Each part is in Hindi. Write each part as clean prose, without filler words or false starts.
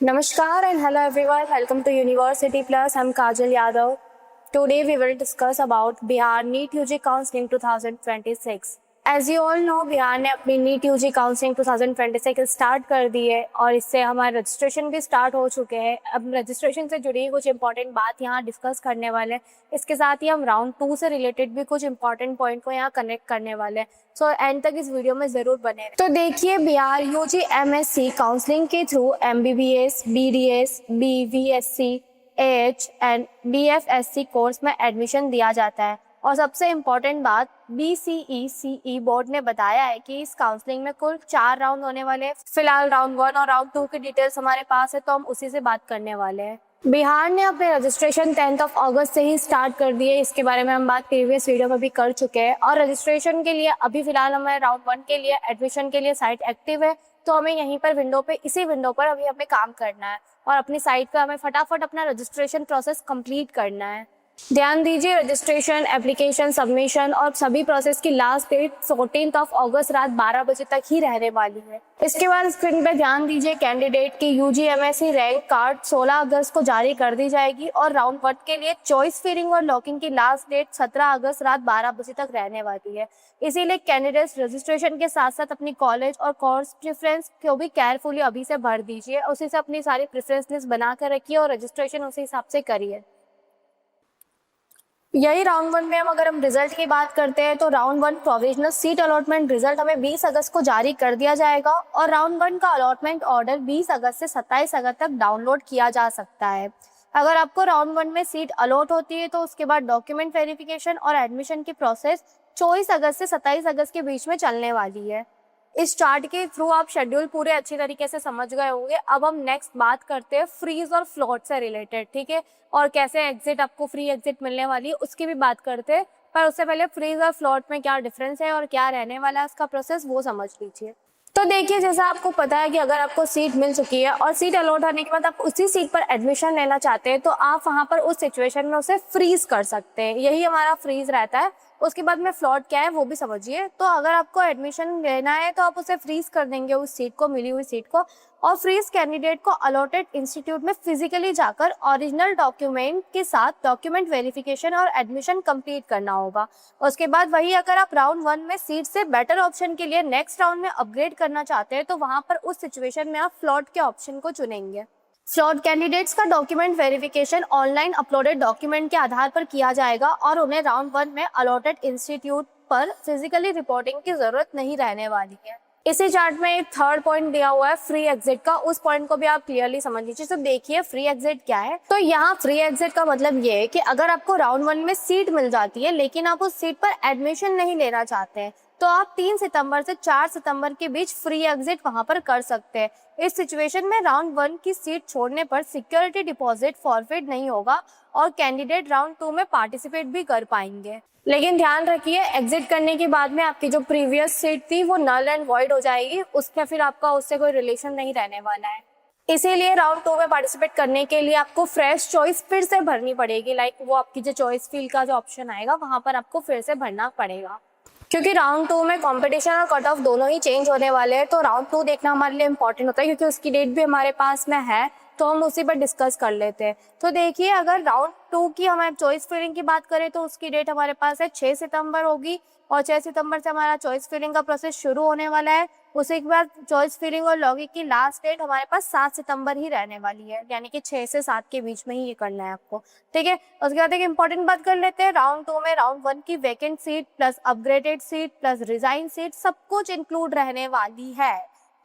Namaskar and hello everyone. Welcome to University Plus. I'm Kajal Yadav. Today we will discuss about Bihar NEET UG Counseling 2026. As you all know, Bihar ने अपनी नीट यूजी काउंसलिंग 2026 स्टार्ट कर दी है और इससे हमारे रजिस्ट्रेशन भी स्टार्ट हो चुके हैं। अब रजिस्ट्रेशन से जुड़ी कुछ इंपॉर्टेंट बात यहाँ डिस्कस करने वाले हैं। इसके साथ ही हम राउंड 2 से रिलेटेड भी कुछ इंपॉर्टेंट पॉइंट को यहाँ कनेक्ट करने वाले हैं। सो एंड तक इस वीडियो में जरूर बने रहें। तो देखिए, बिहार यूजी एमएससी काउंसलिंग के through MBBS, BDS, BVSc, AH and BFSc course में एडमिशन दिया जाता है। और सबसे इम्पोर्टेंट बात, BCECE बोर्ड ने बताया है कि इस काउंसलिंग में कुल 4 राउंड होने वाले हैं। फिलहाल राउंड 1 और राउंड 2 की डिटेल्स हमारे पास है, तो हम उसी से बात करने वाले हैं। बिहार ने अपने रजिस्ट्रेशन 10 अगस्त से ही स्टार्ट कर दिए। इसके बारे में हम बात प्रीवियस वीडियो में भी कर चुके हैं। और रजिस्ट्रेशन के लिए अभी फिलहाल हमें राउंड 1 के लिए एडमिशन के लिए साइट एक्टिव है, तो हमें यहीं पर इसी विंडो पर अभी हमें काम करना है और अपनी साइट पर हमें फटाफट अपना रजिस्ट्रेशन प्रोसेस कंप्लीट करना है। ध्यान दीजिए, रजिस्ट्रेशन, एप्लीकेशन, सबमिशन और सभी प्रोसेस की लास्ट डेट 14 अगस्त रात 12 बजे तक ही रहने वाली है। इसके बाद स्क्रीन पे ध्यान दीजिए, कैंडिडेट की यूजीएमएससी रैंक कार्ड 16 अगस्त को जारी कर दी जाएगी और राउंड 1 के लिए चॉइस फिलिंग और लॉकिंग की लास्ट डेट 17 अगस्त रात 12 बजे तक रहने वाली है। इसीलिए कैंडिडेट्स रजिस्ट्रेशन के साथ साथ अपनी कॉलेज और कोर्स प्रेफरेंस को भी केयरफुली अभी से भर दीजिए। उसी से अपनी सारी प्रेफरेंस लिस्ट बना कर रखिए और रजिस्ट्रेशन उसी हिसाब से करिए। यही राउंड 1 में अगर हम रिजल्ट की बात करते हैं तो round 1 provisional seat allotment result हमें 20 अगस्त को जारी कर दिया जाएगा और राउंड 1 का अलॉटमेंट ऑर्डर 20 अगस्त से 27 अगस्त तक डाउनलोड किया जा सकता है। अगर आपको राउंड 1 में सीट अलॉट होती है तो उसके बाद डॉक्यूमेंट वेरिफिकेशन और एडमिशन की प्रोसेस 24 अगस्त से 27 अगस्त के बीच में चलने वाली है। इस चार्ट के थ्रू आप शेड्यूल पूरे अच्छी तरीके से समझ गए होंगे। अब हम नेक्स्ट बात करते हैं फ्रीज और फ्लोट से रिलेटेड, ठीक है, और कैसे एग्जिट आपको फ्री एग्जिट मिलने वाली है उसकी भी बात करते हैं। पर उससे पहले फ्रीज और फ्लोट में क्या डिफरेंस है और क्या रहने वाला है उसका प्रोसेस, वो समझ लीजिए। तो देखिए, जैसा आपको पता है कि अगर आपको सीट मिल चुकी है और सीट अलॉट होने के बाद आप उसी सीट पर एडमिशन लेना चाहते हैं तो आप वहां पर उस सिचुएशन में उसे फ्रीज कर सकते हैं। यही हमारा फ्रीज रहता है। उसके बाद में फ्लॉट क्या है वो भी समझिए। तो अगर आपको एडमिशन लेना है तो आप उसे फ्रीज कर देंगे, उस सीट को, मिली हुई सीट को। और फ्रीज कैंडिडेट को अलॉटेड इंस्टीट्यूट में फिजिकली जाकर ओरिजिनल डॉक्यूमेंट के साथ डॉक्यूमेंट वेरिफिकेशन और एडमिशन कंप्लीट करना होगा। उसके बाद वही, अगर आप राउंड 1 में सीट से बेटर ऑप्शन के लिए नेक्स्ट राउंड में अपग्रेड करना चाहते हैं तो वहां पर उस सिचुएशन में आप फ्लॉट के ऑप्शन को चुनेंगे। फ्लॉट कैंडिडेट्स का document verification online uploaded document के आधार पर किया जाएगा और उन्हें राउंड 1 में अलॉटेड इंस्टीट्यूट पर फिजिकली रिपोर्टिंग की जरूरत नहीं रहने वाली है। इसी चार्ट में एक थर्ड पॉइंट दिया हुआ है फ्री एग्जिट का, उस पॉइंट को भी आप क्लियरली समझ लीजिए। तो देखिए, फ्री एग्जिट क्या है। तो यहाँ फ्री एग्जिट का मतलब ये है कि अगर आपको राउंड 1 में सीट मिल जाती है लेकिन आप उस सीट पर एडमिशन नहीं लेना चाहते हैं तो आप 3 सितंबर से 4 सितंबर के बीच फ्री एग्जिट वहां पर कर सकते हैं। इस सिचुएशन में राउंड 1 की सीट छोड़ने पर सिक्योरिटी डिपॉजिट फॉरफिट नहीं होगा और कैंडिडेट राउंड 2 में पार्टिसिपेट भी कर पाएंगे। लेकिन ध्यान रखिए, एग्जिट करने के बाद में आपकी जो प्रीवियस सीट थी वो नल एंड वॉइड हो जाएगी, उसका फिर आपका उससे कोई रिलेशन नहीं रहने वाला है। इसीलिए राउंड 2 में पार्टिसिपेट करने के लिए आपको फ्रेश चॉइस फिर से भरनी पड़ेगी। लाइक वो आपकी जो चॉइस फील्ड का जो ऑप्शन आएगा वहां पर आपको फिर से भरना पड़ेगा, क्योंकि राउंड 2 में कंपटीशन और कट ऑफ दोनों ही चेंज होने वाले हैं। तो राउंड 2 देखना हमारे लिए इंपॉर्टेंट होता है क्योंकि उसकी डेट भी हमारे पास में है, तो हम उसी पर डिस्कस कर लेते हैं। तो देखिए, अगर राउंड 2 की हमारे चॉइस फिलिंग की बात करें तो उसकी डेट हमारे पास है 6 सितंबर होगी और 6 सितंबर से हमारा चॉइस फिलिंग का प्रोसेस शुरू होने वाला है। उसी के बाद चॉइस फिलिंग और लॉगिंग की लास्ट डेट हमारे पास 7 सितंबर ही रहने वाली है, यानी कि 6 से 7 के बीच में ही ये करना है आपको, ठीक है। उसके बाद एक इंपॉर्टेंट बात कर लेते हैं, राउंड 2 में राउंड 1 की vacant seat plus upgraded seat plus resign seat सब कुछ इंक्लूड रहने वाली है,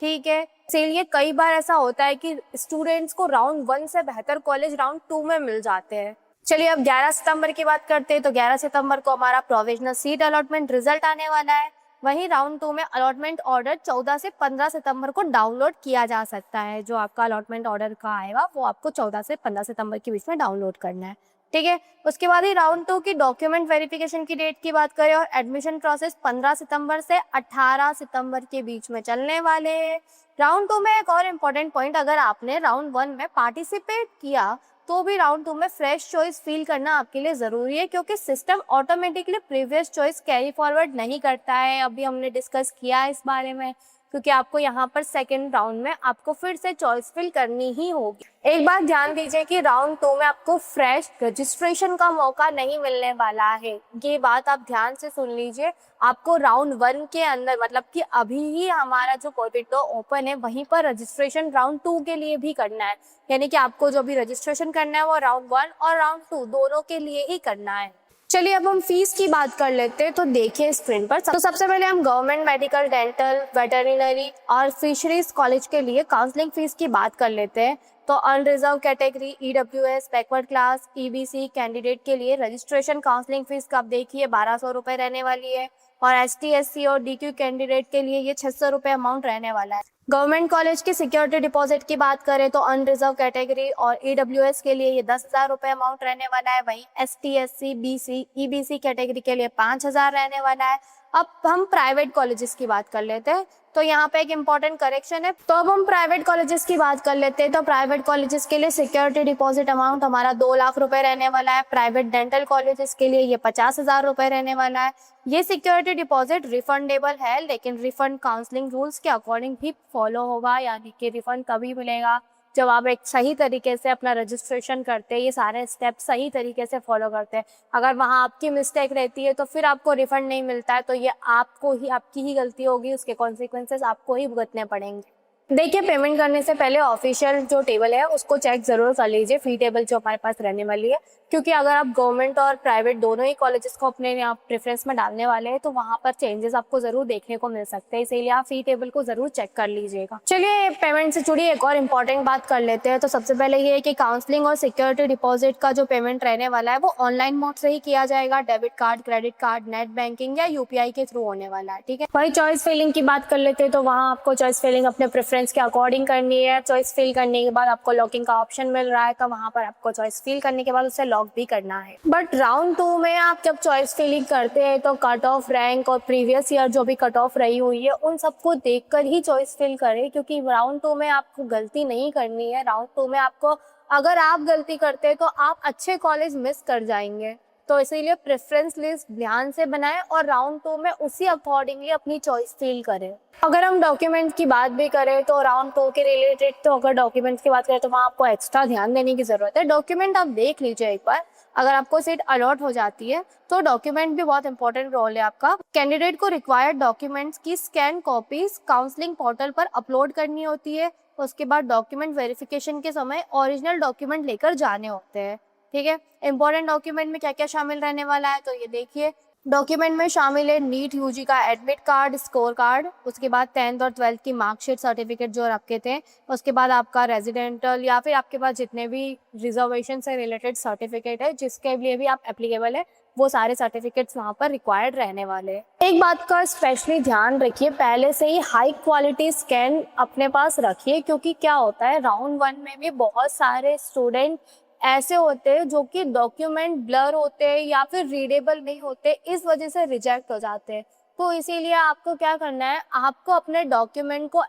ठीक है। इसीलिए कई बार ऐसा होता है कि स्टूडेंट्स को राउंड 1 से बेहतर कॉलेज राउंड 2 में मिल जाते हैं। चलिए अब 11 सितंबर की बात करते हैं। तो 11 सितंबर को हमारा प्रोविजनल सीट अलॉटमेंट रिजल्ट आने वाला है। वहीं राउंड 2 में अलॉटमेंट ऑर्डर 14 से 15 सितंबर को डाउनलोड किया जा सकता है। जो आपका अलॉटमेंट ऑर्डर का आएगा वो आपको 14 से 15 सितंबर के बीच में डाउनलोड करना है, ठीक है। उसके बाद ही राउंड 2 की डॉक्यूमेंट वेरिफिकेशन की डेट की बात करें और एडमिशन प्रोसेस 15 सितंबर से 18 सितंबर के बीच में चलने वाले हैं। राउंड 2 में एक और इम्पोर्टेंट पॉइंट, अगर आपने राउंड 1 में पार्टिसिपेट किया तो भी राउंड 2 में फ्रेश चॉइस फिल करना आपके लिए जरूरी है, क्योंकि system automatically previous choice carry forward नहीं करता है। अभी हमने डिस्कस किया है इस बारे में। क्योंकि आपको यहाँ पर सेकेंड राउंड में आपको फिर से चॉइस फिल करनी ही होगी। एक बात ध्यान दीजिए कि राउंड 2 में आपको फ्रेश रजिस्ट्रेशन का मौका नहीं मिलने वाला है। ये बात आप ध्यान से सुन लीजिए। आपको राउंड 1 के अंदर, मतलब कि अभी ही हमारा जो विंडो ओपन है वहीं पर रजिस्ट्रेशन राउंड 2 के लिए भी करना है। यानी कि आपको जो भी रजिस्ट्रेशन करना है वो राउंड 1 और राउंड 2 दोनों के लिए ही करना है। चलिए अब हम फीस की बात कर लेते हैं। तो देखिए स्क्रीन पर, तो सबसे पहले हम गवर्नमेंट मेडिकल, डेंटल, वेटरिनरी और फिशरीज कॉलेज के लिए काउंसलिंग फीस की बात कर लेते हैं। तो unreserved category, EWS, backward class, EBC candidate के लिए रजिस्ट्रेशन काउंसलिंग फीस का आप देखिए 1200 रुपये रहने वाली है, और एसटी, एससी और डीक्यू कैंडिडेट के लिए ये 600 रुपये अमाउंट रहने वाला है। गवर्नमेंट कॉलेज की सिक्योरिटी डिपॉजिट की बात करें तो अनरिजर्व कैटेगरी और ईडब्ल्यूएस के लिए ये 10,000 रुपये अमाउंट रहने वाला है। वहीं ST, SC, BC, EBC category के लिए 5,000 रहने वाला है। अब हम प्राइवेट कॉलेजेस की बात कर लेते हैं। तो यहाँ पे एक इम्पॉर्टेंट करेक्शन है। तो अब हम प्राइवेट कॉलेजेस की बात कर लेते हैं। तो प्राइवेट कॉलेजेस के लिए सिक्योरिटी डिपॉजिट अमाउंट हमारा 2 लाख रुपए रहने वाला है। प्राइवेट डेंटल कॉलेजेस के लिए ये 50,000 रुपए रहने वाला है। ये सिक्योरिटी डिपॉजिट रिफंडेबल है, लेकिन रिफंड काउंसलिंग रूल्स के अकॉर्डिंग भी फॉलो होगा। यानी कि रिफंड कभी मिलेगा जब आप एक सही तरीके से अपना रजिस्ट्रेशन करते हैं, ये सारे स्टेप सही तरीके से फॉलो करते हैं। अगर वहाँ आपकी मिस्टेक रहती है तो फिर आपको रिफंड नहीं मिलता है, तो ये आपको ही, आपकी ही गलती होगी, उसके कॉन्सिक्वेंसेस आपको ही भुगतने पड़ेंगे। देखिए पेमेंट करने से पहले ऑफिशियल जो टेबल है उसको चेक जरूर कर लीजिए, फी टेबल जो हमारे पास रहने वाली है। क्योंकि अगर आप गवर्नमेंट और प्राइवेट दोनों ही कॉलेजेस को अपने यहाँ प्रेफरेंस में डालने वाले हैं तो वहाँ पर चेंजेस आपको जरूर देखने को मिल सकते हैं, इसीलिए आप फी टेबल को जरूर चेक कर लीजिएगा। चलिए पेमेंट से जुड़ी एक और इम्पॉर्टेंट बात कर लेते हैं। तो सबसे पहले ये है कि काउंसलिंग और सिक्योरिटी डिपॉजिट का जो पेमेंट रहने वाला है वो ऑनलाइन मोड से ही किया जाएगा। Debit card, credit card, net banking या यूपीआई के थ्रू होने वाला है, ठीक है। वही चॉइस फिलिंग की बात कर लेते हैं। तो वहाँ आपको चॉइस फिलिंग अपने प्रेफरेंस के अकॉर्डिंग करनी है। चॉइस फिल करने के बाद आपको लॉकिंग का ऑप्शन मिल रहा है, तो वहाँ पर आपको चॉइस फिल करने के बाद उसे लॉक भी करना है। बट राउंड 2 में आप जब चॉइस फिलिंग करते हैं तो कट ऑफ रैंक और प्रीवियस ईयर जो भी कट ऑफ रही हुई है उन सबको देखकर ही चॉइस फिल करें, क्योंकि राउंड 2 में आपको गलती नहीं करनी है। राउंड 2 में आपको, अगर आप गलती करते हैं तो आप अच्छे कॉलेज मिस कर जाएंगे। तो इसीलिए प्रेफरेंस लिस्ट ध्यान से बनाएं और राउंड 2 में उसी अकॉर्डिंगली अपनी चॉइस फिल करें। अगर हम डॉक्यूमेंट की बात भी करें तो राउंड 2 के रिलेटेड, तो अगर डॉक्यूमेंट्स की बात करें तो वहाँ आपको एक्स्ट्रा ध्यान देने की जरूरत है। डॉक्यूमेंट आप देख लीजिए एक बार, अगर आपको सीट अलॉट हो जाती है तो डॉक्यूमेंट भी बहुत इंपॉर्टेंट रोल है आपका। कैंडिडेट को रिक्वायर्ड डॉक्यूमेंट्स की स्कैन कॉपीज काउंसलिंग पोर्टल पर अपलोड करनी होती है। उसके बाद डॉक्यूमेंट वेरिफिकेशन के समय ओरिजिनल डॉक्यूमेंट लेकर जाने होते हैं, ठीक है। इंपॉर्टेंट डॉक्यूमेंट में क्या क्या शामिल रहने वाला है तो ये देखिए। डॉक्यूमेंट में शामिल है नीट यूजी का एडमिट कार्ड, स्कोर कार्ड, उसके बाद 10th और 12th की मार्कशीट सर्टिफिकेट जो आपके थे, उसके बाद आपका रेजिडेंटल या फिर आपके पास जितने भी रिजर्वेशन से रिलेटेड सर्टिफिकेट है जिसके लिए भी आप एप्लीकेबल है, वो सारे सर्टिफिकेट्स वहाँ पर रिक्वायर्ड रहने वाले हैं। एक बात का स्पेशली ध्यान रखिए, पहले से ही हाई क्वालिटी स्कैन अपने पास रखिए, क्योंकि क्या होता है राउंड 1 में भी बहुत सारे स्टूडेंट ऐसे होते हैं जो कि डॉक्यूमेंट ब्लर होते हैं या फिर रीडेबल नहीं होते, इस वजह से रिजेक्ट हो जाते हैं। तो इसीलिए आपको क्या करना है, आपको अपने डॉक्यूमेंट को,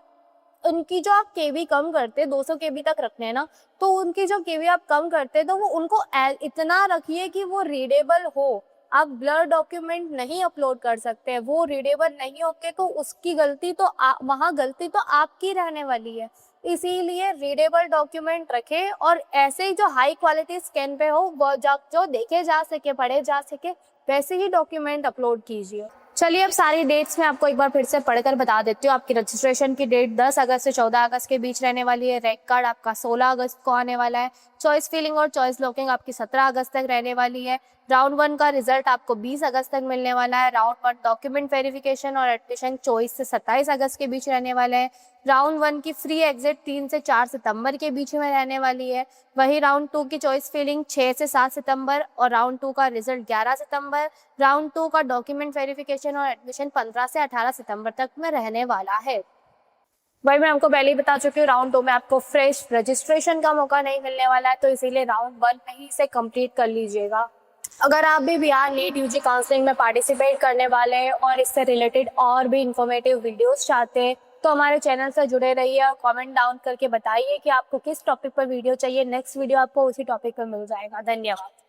उनकी जो आप केबी कम करते हैं 200 केबी तक रखने हैं ना, तो उनकी जो केबी आप कम करते हैं तो वो उनको इतना रखिए कि वो रीडेबल हो। आप ब्लर डॉक्यूमेंट नहीं अपलोड कर सकते हैं, वो रीडेबल नहीं होते तो उसकी गलती तो वहाँ गलती तो आपकी रहने वाली है। इसीलिए रीडेबल डॉक्यूमेंट रखें और ऐसे ही जो हाई क्वालिटी स्कैन पे हो वो जो देखे जा सके, पढ़े जा सके, वैसे ही डॉक्यूमेंट अपलोड कीजिए। चलिए अब सारी डेट्स में आपको एक बार फिर से पढ़कर बता देती हूँ। आपकी रजिस्ट्रेशन की डेट 10 अगस्त से 14 अगस्त के बीच रहने वाली है। रैंक कार्ड आपका 16 अगस्त को आने वाला है। चॉइस फिलिंग और चॉइस लॉकिंग आपकी 17 अगस्त तक रहने वाली है। राउंड 1 का रिजल्ट आपको 20 अगस्त तक मिलने वाला है। राउंड 1 डॉक्यूमेंट वेरिफिकेशन और एडमिशन 24 से 27 अगस्त के बीच रहने वाले हैं। राउंड 1 की फ्री एग्जिट 3 से 4 सितंबर के बीच में रहने वाली है। वही राउंड 2 की चॉइस फिलिंग 6 से 7 सितंबर और राउंड 2 का रिजल्ट 11 सितंबर। राउंड 2 का डॉक्यूमेंट वेरिफिकेशन और एडमिशन 15 से 18 सितंबर तक में रहने वाला है। भाई मैं आपको पहले ही बता चुकी हूँ, राउंड 2 में आपको फ्रेश रजिस्ट्रेशन का मौका नहीं मिलने वाला है, तो इसीलिए राउंड 1 में ही इसे कंप्लीट कर लीजिएगा। अगर आप भी बिहार नीट यूजी काउंसलिंग में पार्टिसिपेट करने वाले हैं और इससे रिलेटेड और भी इंफॉर्मेटिव वीडियोस चाहते हैं तो हमारे चैनल से जुड़े रहिए और कमेंट डाउन करके बताइए कि आपको किस टॉपिक पर वीडियो चाहिए। नेक्स्ट वीडियो आपको उसी टॉपिक पर मिल जाएगा। धन्यवाद।